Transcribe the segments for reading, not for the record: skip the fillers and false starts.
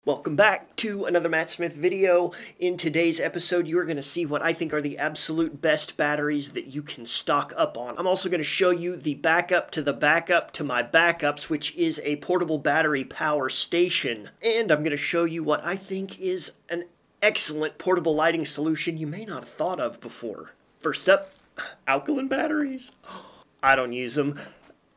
Welcome back to another Matt Smith video. In today's episode, you are going to see what I think are the absolute best batteries that you can stock up on. I'm also going to show you the backup to my backups, which is a portable battery power station. And I'm going to show you what I think is an excellent portable lighting solution you may not have thought of before. First up, alkaline batteries. I don't use them.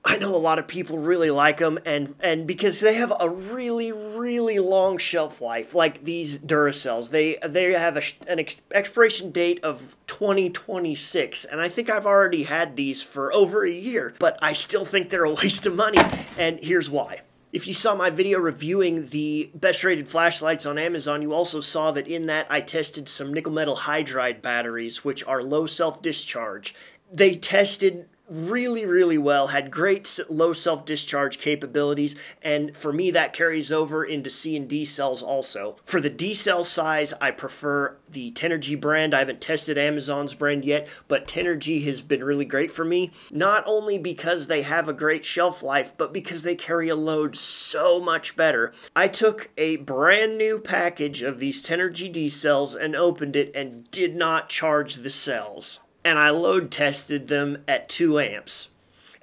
I know a lot of people really like them, and because they have a really long shelf life, like these Duracells. They have an expiration date of 2026, and I think I've already had these for over a year, but I still think they're a waste of money, and here's why. If you saw my video reviewing the best rated flashlights on Amazon, you also saw that in that I tested some nickel metal hydride batteries, which are low self-discharge. They tested really well, had great low self-discharge capabilities, and for me that carries over into C and D cells also. For the D cell size, I prefer the Tenergy brand. I haven't tested Amazon's brand yet, but Tenergy has been really great for me, not only because they have a great shelf life, but because they carry a load so much better. I took a brand new package of these Tenergy D cells and opened it and did not charge the cells. And I load tested them at 2 amps.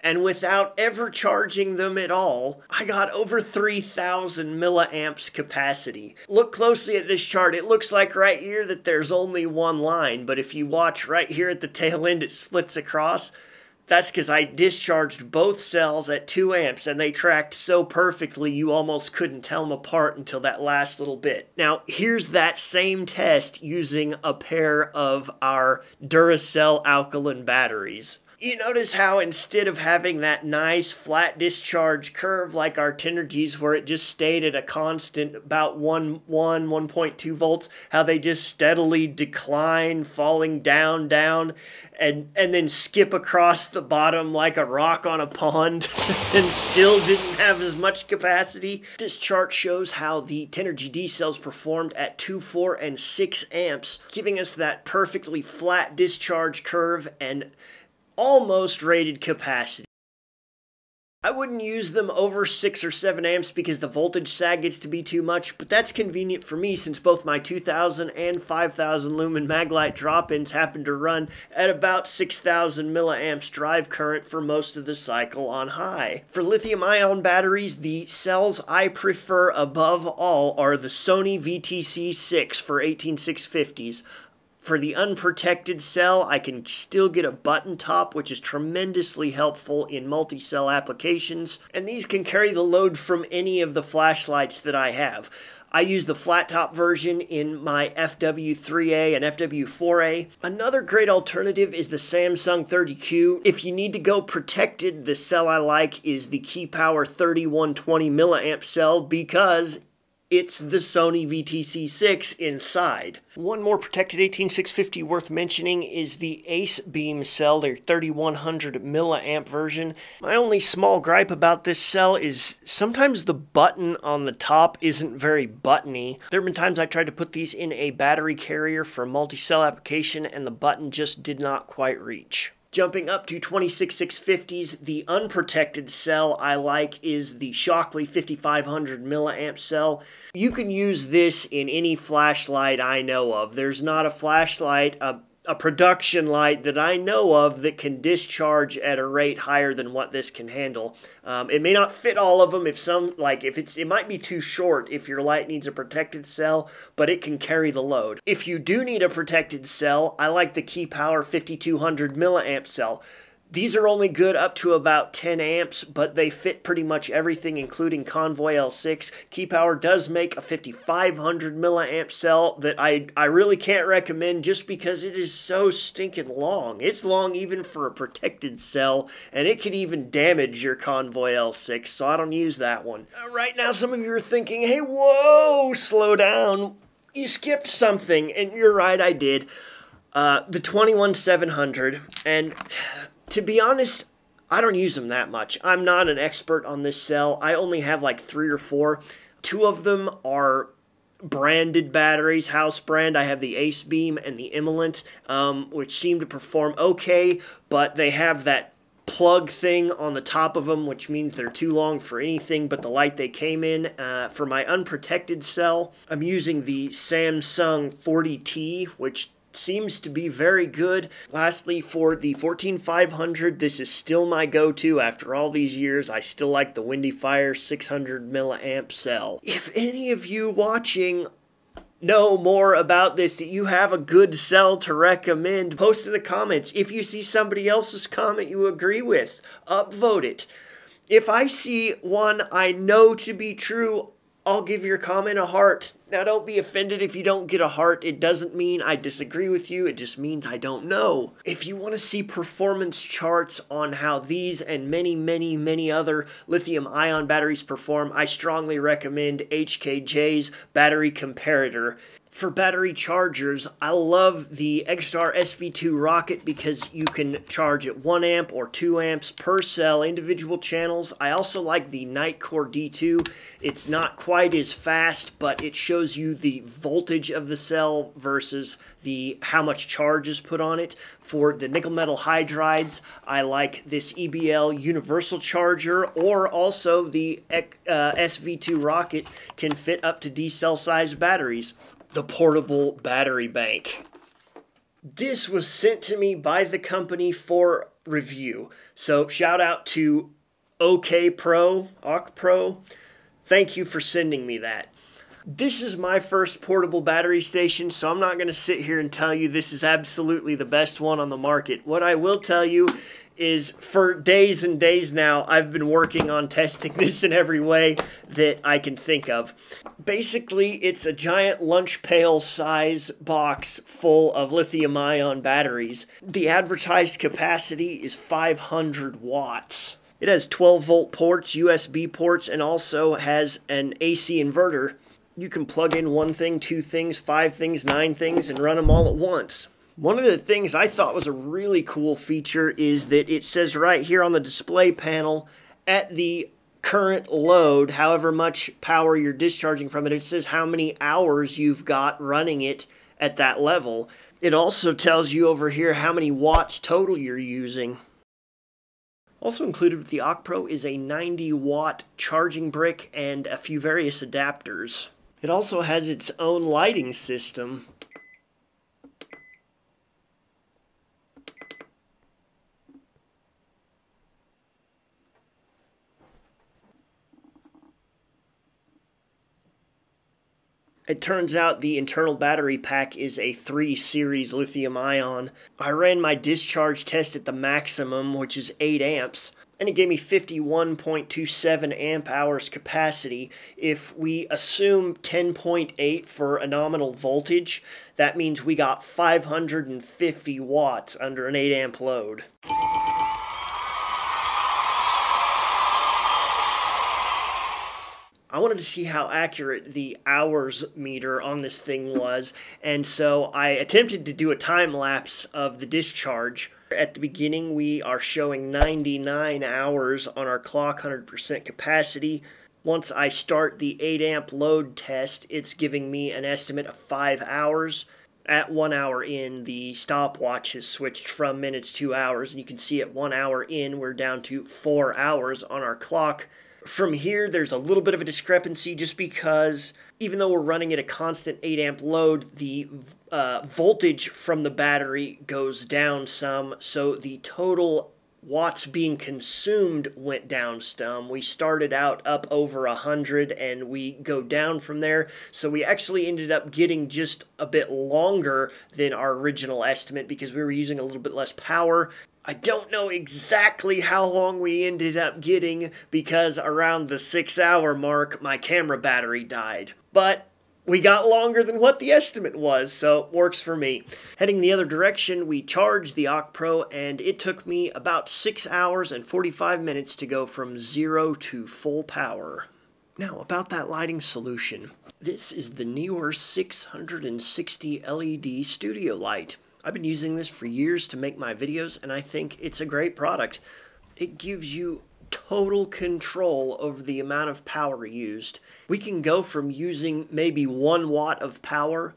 And without ever charging them at all, I got over 3,000 milliamps capacity. Look closely at this chart. It looks like right here that there's only one line, but if you watch right here at the tail end, it splits across. That's because I discharged both cells at 2 amps, and they tracked so perfectly you almost couldn't tell them apart until that last little bit. Now, here's that same test using a pair of our Duracell alkaline batteries. You notice how instead of having that nice flat discharge curve like our Tenergy's where it just stayed at a constant about 1.2 volts, how they just steadily decline, falling down, and then skip across the bottom like a rock on a pond and still didn't have as much capacity. This chart shows how the Tenergy D cells performed at 2, 4, and 6 amps, giving us that perfectly flat discharge curve and almost rated capacity. I wouldn't use them over 6 or 7 amps because the voltage sag gets to be too much, but that's convenient for me since both my 2000 and 5000 lumen Maglite drop-ins happen to run at about 6000 milliamps drive current for most of the cycle on high. For lithium ion batteries, the cells I prefer above all are the Sony VTC6 for 18650s. For the unprotected cell, I can still get a button top, which is tremendously helpful in multi-cell applications, and these can carry the load from any of the flashlights that I have. I use the flat top version in my FW3A and FW4A. Another great alternative is the Samsung 30Q. If you need to go protected, the cell I like is the KeyPower 3120 milliamp cell because it's the Sony VTC6 inside. One more protected 18650 worth mentioning is the Ace Beam cell, their 3100 milliamp version. My only small gripe about this cell is sometimes the button on the top isn't very buttony. There have been times I tried to put these in a battery carrier for multi-cell application and the button just did not quite reach. Jumping up to 26650s, the unprotected cell I like is the Shockley 5500 milliamp cell. You can use this in any flashlight I know of. There's not a flashlight, a production light that I know of that can discharge at a rate higher than what this can handle. It may not fit all of them. It might be too short if your light needs a protected cell, but it can carry the load. If you do need a protected cell, I like the KeyPower 5200 milliamp cell. These are only good up to about 10 amps, but they fit pretty much everything, including Convoy L6. KeyPower does make a 5500 milliamp cell that I really can't recommend just because it is so stinking long. It's long even for a protected cell, and it could even damage your Convoy L6, so I don't use that one. Right now, some of you are thinking, hey, whoa, slow down. You skipped something, and you're right, I did. The 21700, and to be honest, I don't use them that much. I'm not an expert on this cell. I only have like 3 or 4. 2 of them are branded batteries, house brand. I have the Ace Beam and the Milliamp, which seem to perform okay, but they have that plug thing on the top of them, which means they're too long for anything but the light they came in. For my unprotected cell, I'm using the Samsung 40T, which seems to be very good. Lastly, for the 14500, this is still my go-to after all these years. I still like the Windy Fire 600 milliamp cell. If any of you watching know more about this, that you have a good cell to recommend, post in the comments. If you see somebody else's comment you agree with, upvote it. If I see one I know to be true, I'll give your comment a heart. Now, don't be offended if you don't get a heart. It doesn't mean I disagree with you. It just means I don't know. If you want to see performance charts on how these and many other lithium-ion batteries perform, I strongly recommend HKJ's battery comparator. For battery chargers, I love the X-Star SV2 Rocket because you can charge at 1 amp or 2 amps per cell, individual channels. I also like the Nitecore D2. It's not quite as fast, but it shows you the voltage of the cell versus how much charge is put on it. For the nickel metal hydrides, I like this EBL universal charger, or also the SV2 Rocket can fit up to D-cell size batteries. The portable battery bank. This was sent to me by the company for review. So shout out to OkPro. Thank you for sending me that. This is my first portable battery station, so I'm not going to sit here and tell you this is absolutely the best one on the market. What I will tell you is for days and days now, I've been working on testing this in every way that I can think of. Basically, it's a giant lunch pail size box full of lithium-ion batteries. The advertised capacity is 500 watts. It has 12-volt ports, USB ports, and also has an AC inverter. You can plug in 1 thing, 2 things, 5 things, 9 things, and run them all at once. One of the things I thought was a really cool feature is that it says right here on the display panel, at the current load, however much power you're discharging from it, it says how many hours you've got running it at that level. It also tells you over here how many watts total you're using. Also included with the OkPro is a 90-watt charging brick and a few various adapters. It also has its own lighting system. It turns out the internal battery pack is a 3 series lithium ion. I ran my discharge test at the maximum, which is 8 amps, and it gave me 51.27 amp hours capacity. If we assume 10.8 for a nominal voltage, that means we got 550 watts under an 8 amp load. I wanted to see how accurate the hours meter on this thing was, and so I attempted to do a time lapse of the discharge. At the beginning, we are showing 99 hours on our clock, 100% capacity. Once I start the 8 amp load test, it's giving me an estimate of 5 hours. At 1 hour in, the stopwatch has switched from minutes to hours, and you can see at 1 hour in, we're down to 4 hours on our clock. From here, there's a little bit of a discrepancy just because even though we're running at a constant 8 amp load, the voltage from the battery goes down some, so the total watts being consumed went down some. We started out up over 100 and we go down from there, so we actually ended up getting just a bit longer than our original estimate because we were using a little bit less power. I don't know exactly how long we ended up getting because around the 6-hour mark, my camera battery died. But we got longer than what the estimate was, so it works for me. Heading the other direction, we charged the OkPro, and it took me about 6 hours and 45 minutes to go from 0 to full power. Now, about that lighting solution. This is the Neewer 660 LED studio light. I've been using this for years to make my videos, and I think it's a great product. It gives you total control over the amount of power used. We can go from using maybe 1 watt of power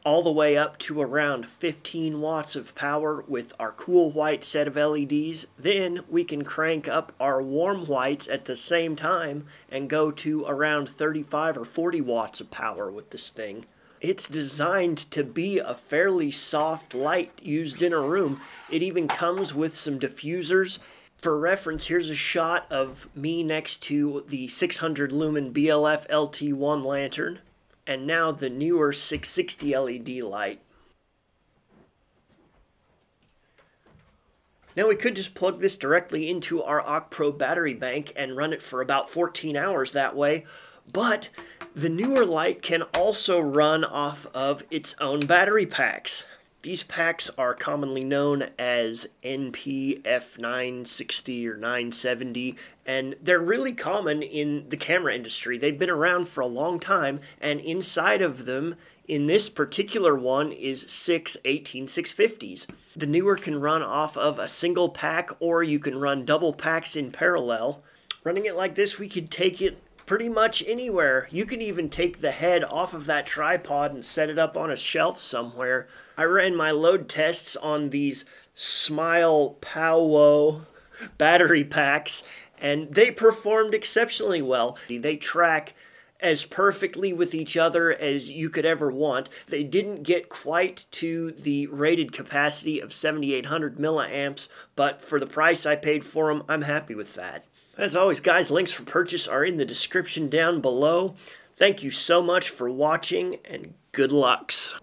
all the way up to around 15 watts of power with our cool white set of LEDs. Then we can crank up our warm whites at the same time and go to around 35 or 40 watts of power with this thing. It's designed to be a fairly soft light used in a room. It even comes with some diffusers. For reference, here's a shot of me next to the 600 lumen BLF LT1 lantern, and now the newer 660 LED light. Now we could just plug this directly into our AquaPro battery bank and run it for about 14 hours that way, but the newer light can also run off of its own battery packs. These packs are commonly known as NP-F960 or 970, and they're really common in the camera industry. They've been around for a long time, and inside of them, in this particular one, is 6 18650s. The newer can run off of a single pack, or you can run double packs in parallel. Running it like this, we could take it pretty much anywhere. You can even take the head off of that tripod and set it up on a shelf somewhere. I ran my load tests on these Smile Powo battery packs, and they performed exceptionally well. They track as perfectly with each other as you could ever want. They didn't get quite to the rated capacity of 7,800 milliamps, but for the price I paid for them, I'm happy with that. As always, guys, links for purchase are in the description down below. Thank you so much for watching, and good lucks.